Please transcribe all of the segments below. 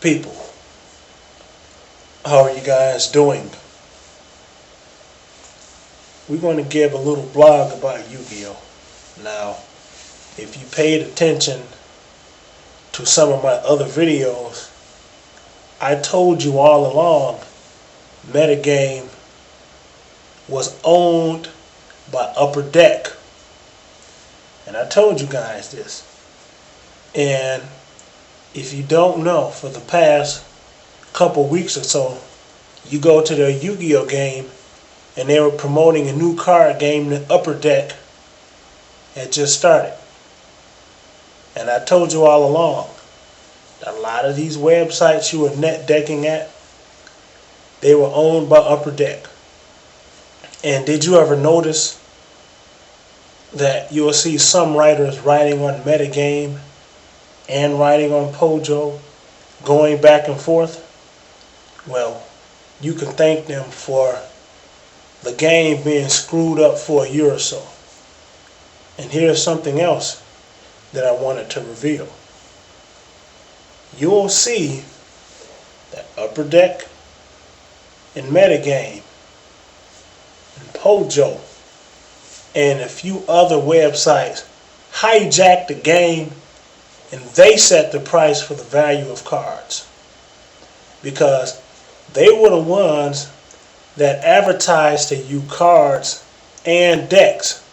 People, how are you guys doing? We're going to give a little blog about Yu-Gi-Oh! Now, if you paid attention to some of my other videos, I told you all along Metagame was owned by Upper Deck. And I told you guys this. And if you don't know, for the past couple weeks or so, you go to their Yu-Gi-Oh game and they were promoting a new card game that Upper Deck had just started. And I told you all along that a lot of these websites you were net decking at, they were owned by Upper Deck. And did you ever notice that you'll see some writers writing on Metagame and writing on Pojo, going back and forth? Well, you can thank them for the game being screwed up for a year or so. And here's something else that I wanted to reveal. You'll see that Upper Deck and Metagame and Pojo and a few other websites hijacked the game, and they set the price for the value of cards, because they were the ones that advertised to you cards and decks.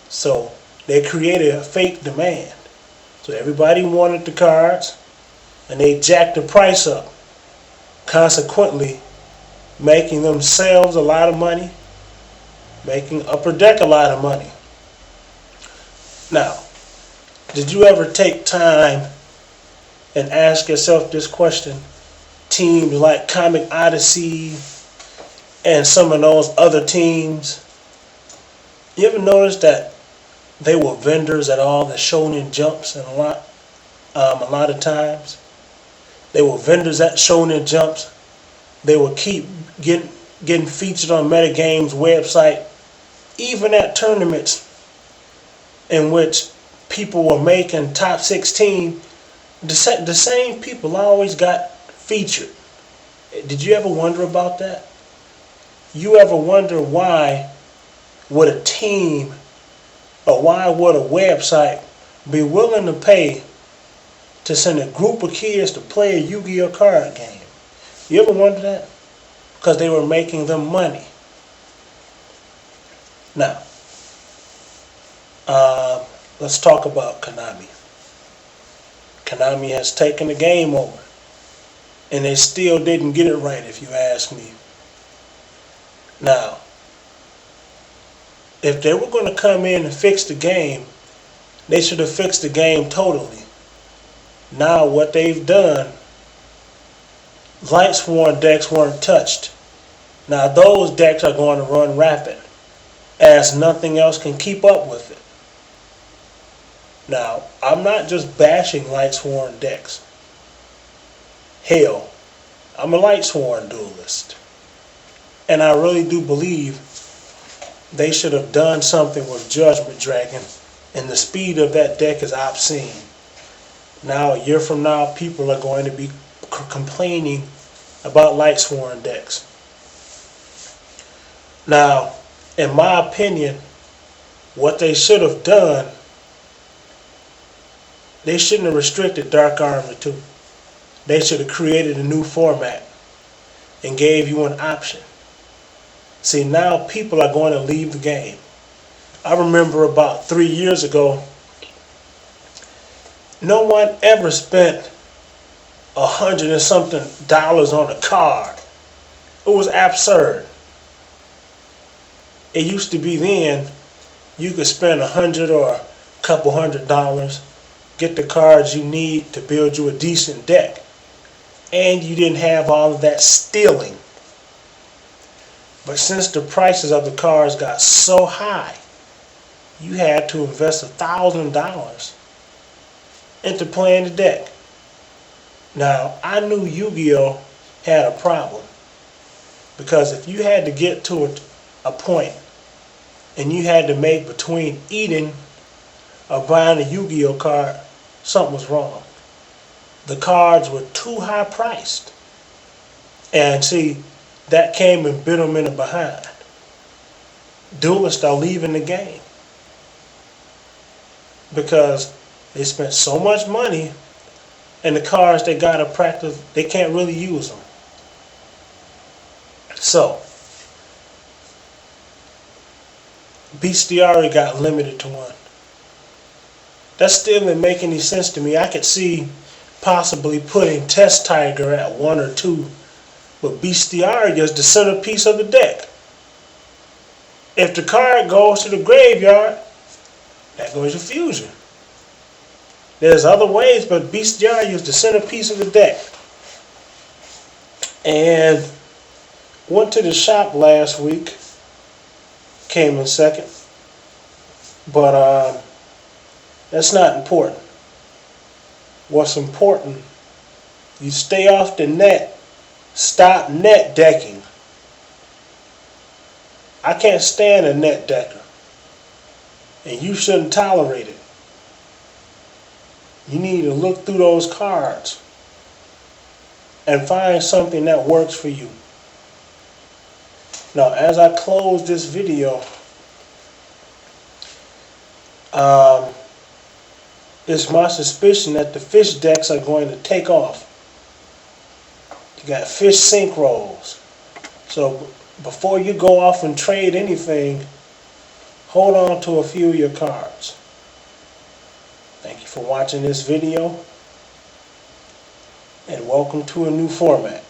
So they created a fake demand. So everybody wanted the cards and they jacked the price up, consequently making themselves a lot of money, making Upper Deck a lot of money. Now, did you ever take time and ask yourself this question? Teams like Comic Odyssey and some of those other teams, you ever notice that they were vendors at all the Shonen Jumps? And a lot of times they were vendors at Shonen Jumps. They would keep getting featured on Metagame's website, even at tournaments in which people were making top 16. The same people always got featured. Did you ever wonder about that? You ever wonder why would a team or why would a website be willing to pay to send a group of kids to play a Yu-Gi-Oh card game? You ever wonder that? Because they were making them money. Now, let's talk about Konami. Konami has taken the game over, and they still didn't get it right, if you ask me. Now, if they were going to come in and fix the game, they should have fixed the game totally. Now what they've done, Lightsworn decks weren't touched. Now those decks are going to run rapid, as nothing else can keep up with it. Now, I'm not just bashing Lightsworn decks. Hell, I'm a Lightsworn duelist. And I really do believe they should have done something with Judgment Dragon, and the speed of that deck is obscene. Now, a year from now, people are going to be complaining about Lightsworn decks. Now, in my opinion, what they should have done, they shouldn't have restricted Dark Armor 2. They should have created a new format and gave you an option. See, now people are going to leave the game. I remember about 3 years ago, no one ever spent $100 and something on a card. It was absurd. It used to be then you could spend $100 or a couple $100, get the cards you need to build you a decent deck, and you didn't have all of that stealing. But since the prices of the cards got so high, you had to invest $1,000 into playing the deck. Now, I knew Yu-Gi-Oh had a problem, because if you had to get to a point and you had to make between eating or buying a Yu-Gi-Oh card, something was wrong. the cards were too high priced. And see, that came and bit them in the behind. Duelists are leaving the game because they spent so much money, and the cards they got to practice, they can't really use them. So, bestiary got limited to one. That still didn't make any sense to me. I could see possibly putting Test Tiger at 1 or 2, but bestiary is the centerpiece of the deck. If the card goes to the graveyard, that goes your fusion. There's other ways, but bestiary is the centerpiece of the deck. And went to the shop last week, came in second, but that's not important. What's important, you stay off the net, stop net decking. I can't stand a net decker, and you shouldn't tolerate it. You need to look through those cards and find something that works for you. Now, as I close this video, it's my suspicion that the fish decks are going to take off. You got fish synchros. So before you go off and trade anything, hold on to a few of your cards. Thank you for watching this video, and welcome to a new format.